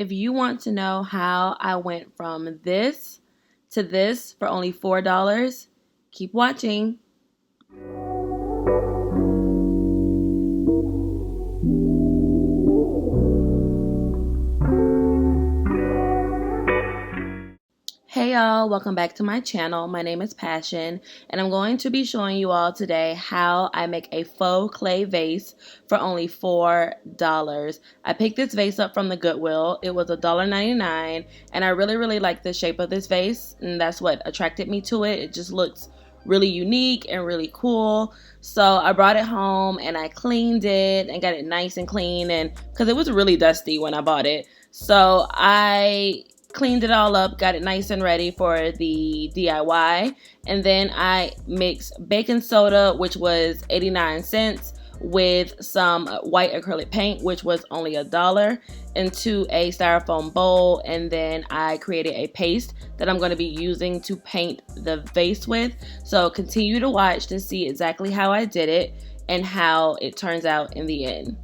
If you want to know how I went from this to this for only $4, keep watching. Hey y'all, welcome back to my channel. My name is Passion, and I'm going to be showing you all today how I make a faux clay vase for only $4. I picked this vase up from the GoodWill. It was $1.99, and I really like the shape of this vase, and that's what attracted me to it. It just looks really unique and really cool. So I brought it home and I cleaned it and got it nice and clean, and because it was really dusty when I bought it. So I cleaned it all up, got it nice and ready for the DIY, and then I mixed baking soda, which was 89 cents, with some white acrylic paint, which was only $1, into a styrofoam bowl, and then I created a paste that I'm going to be using to paint the vase with. So continue to watch to see exactly how I did it and how it turns out in the end.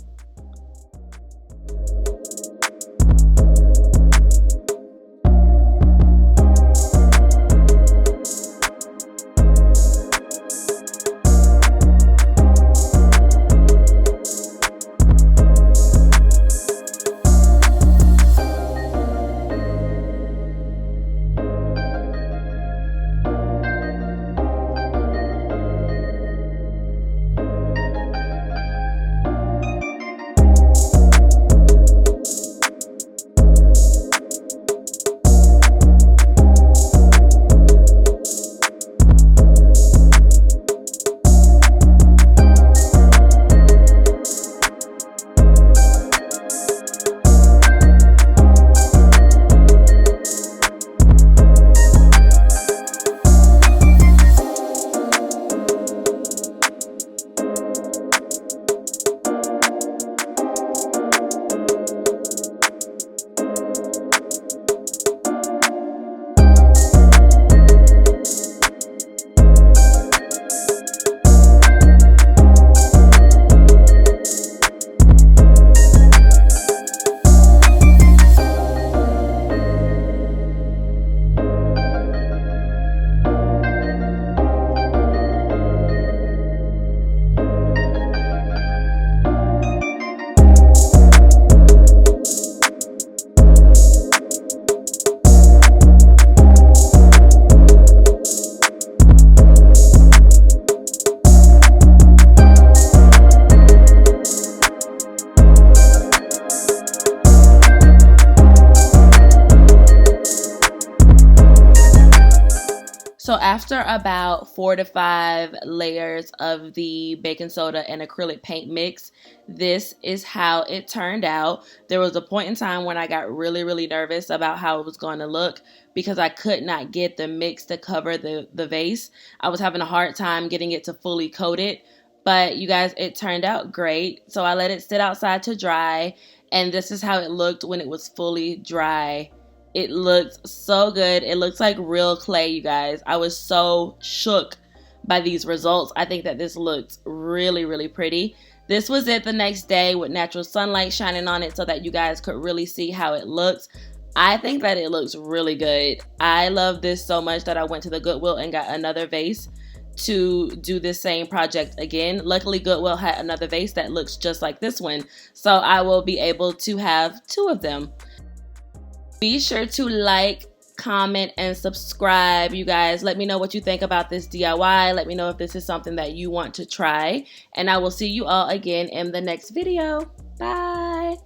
So after about 4 to 5 layers of the baking soda and acrylic paint mix, this is how it turned out. There was a point in time when I got really nervous about how it was going to look because I could not get the mix to cover the vase. I was having a hard time getting it to fully coat it, but you guys, it turned out great. So I let it sit outside to dry, and this is how it looked when it was fully dry. It looks so good. It looks like real clay, you guys. I was so shook by these results. I think that this looked really pretty. This was it the next day with natural sunlight shining on it so that you guys could really see how it looks. I think that it looks really good. I love this so much that I went to the GoodWill and got another vase to do this same project again. Luckily, GoodWill had another vase that looks just like this one, so I will be able to have 2 of them. Be sure to like, comment, and subscribe, you guys. Let me know what you think about this DIY. Let me know if this is something that you want to try. And I will see you all again in the next video. Bye.